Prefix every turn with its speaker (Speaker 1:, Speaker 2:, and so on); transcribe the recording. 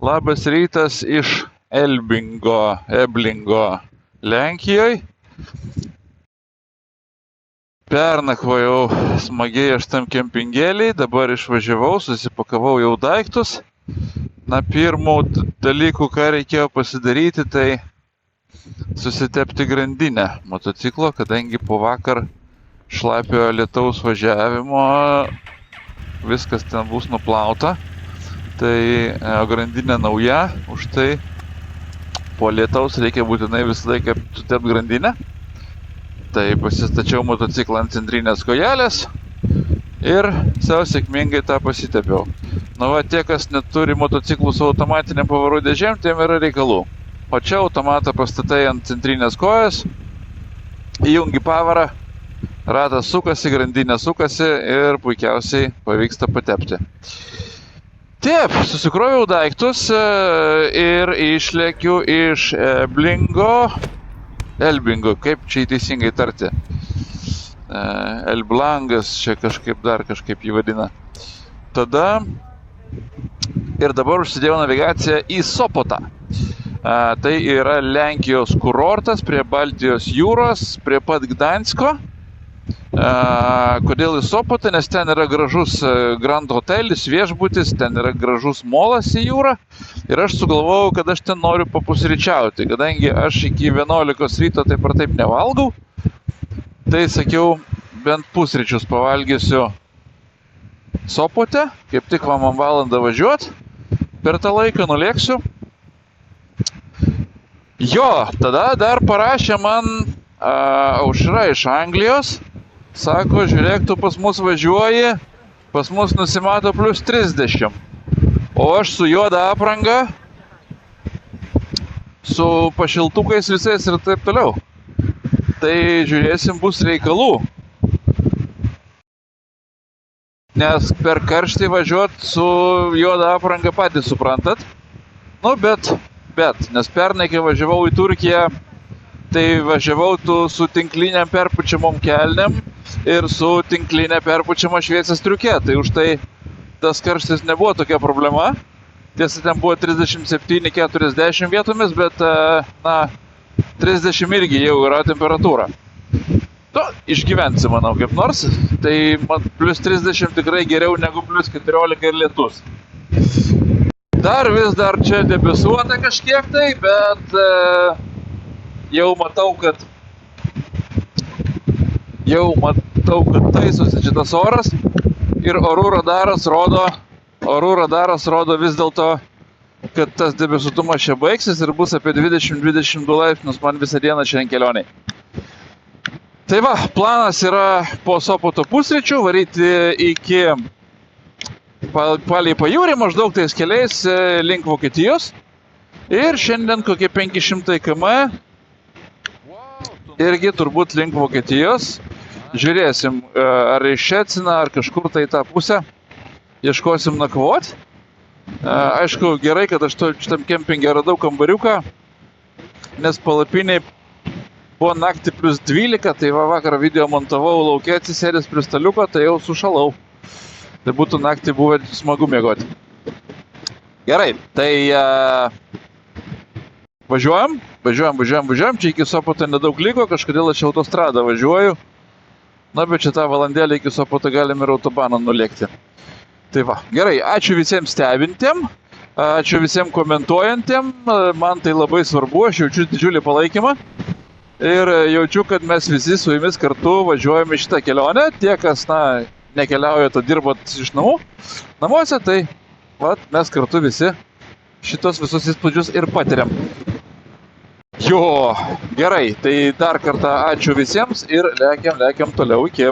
Speaker 1: Labas rytas iš Eblingo, Lenkijoje. Pernakvojau smagiai aš tam kempingėlį, dabar išvažiavau, susipakavau jau daiktus. Na, pirmų dalykų, ką reikėjo pasidaryti, tai susitepti grandinę motociklo, kadangi po vakar šlapio lietaus važiavimo viskas ten bus nuplauta. Tai grandinė nauja, už tai po lietaus reikia būtinai visą laiką sutepti grandinę. Tai pasistačiau motociklą ant centrinės kojelės ir savo sėkmingai tą pasitepiau. Nu va, tie, kas neturi motociklų su automatiniam pavarų dėžėm, tiem yra reikalų. O čia automatą pastatai ant centrinės kojas, įjungi pavarą, ratas sukasi, grandinė sukasi ir puikiausiai pavyksta patepti. Taip, susikroviau daiktus ir išlėkiu iš Elbingo, kaip čia teisingai tarti. Elblangas, čia kažkaip jį vadina. Tada ir dabar užsidėjau navigaciją į Sopotą. Tai yra Lenkijos kurortas prie Baltijos jūros, prie pat Gdansko. Kodėl į Sopotą? Nes ten yra gražus Grand Hotelis, viešbutis, ten yra gražus molas į jūrą. Ir aš sugalvojau, kad aš ten noriu papusryčiauti, kadangi aš iki 11 ryto taip ar taip nevalgau. Tai sakiau, bent pusryčius pavalgysiu Sopote, kaip tik man valandą važiuoti. Per tą laiką nulėksiu. Jo, tada dar parašė man Aušra iš Anglijos. Sako, žiūrėk, tu pas mus važiuoji, pas mus nusimato plus 30. O aš su juoda apranga, su pašiltukais visais ir taip toliau. Tai žiūrėsim, bus reikalų. Nes per karštį važiuoti su juoda apranga patys suprantat. Nu, bet, nes pernai, kai važiavau į Turkiją, tai važiavau su tinkliniam perpučiamom kelnėm ir su tinklinė perpučiama šviesa striuke. Tai už tai tas karštis nebuvo tokia problema. Tiesa, ten buvo 37-40 vietomis, bet, 30 irgi jau yra temperatūra. Nu, išgyvensi, manau, kaip nors. Tai man plus 30 tikrai geriau negu plus 14 ir lietus. Vis dar čia debesuota kažkiek tai, bet jau matau, kad taisosi šitas oras ir orų radaras rodo vis dėlto, kad tas debesuotumas čia baigsis ir bus apie 20-22 laipsnius man visą dieną šiandien kelioniai. Tai va, planas yra po Sopoto pusryčių varyti iki palei pajūrį, maždaug tais keliais link Vokietijos. Ir šiandien kokie 500 km irgi turbūt link Vokietijos. Žiūrėsim, ar iš Ščeciną, ar kažkur tai tą pusę. Ieškosim nakvoti. Aišku, gerai, kad aš šitam kempinge radau kambariuką, nes palapiniai buvo naktį plus 12, tai vakar video montavau lauke atsisėdęs prie staliuko, tai jau sušalau. Tai būtų naktį buvę smagu miegoti. Gerai, tai važiuojam. Čia iki Sopoto nedaug liko, kažkodėl aš autostradą važiuoju. Na, bet čia tą valandėlį iki Sopoto galim ir autobaną nulėkti. Tai va, gerai, ačiū visiems stebintiem, ačiū visiems komentuojantiem, man tai labai svarbu, aš jaučiu didžiulį palaikymą. Ir jaučiu, kad mes visi su jumis kartu važiuojame šitą kelionę. Tie, kas, nekeliauja, to dirbat iš namų, namuose, tai va, mes kartu visi šitos visus įspūdžius ir patiriam. Jo, gerai, tai dar kartą ačiū visiems ir lekiam toliau iki.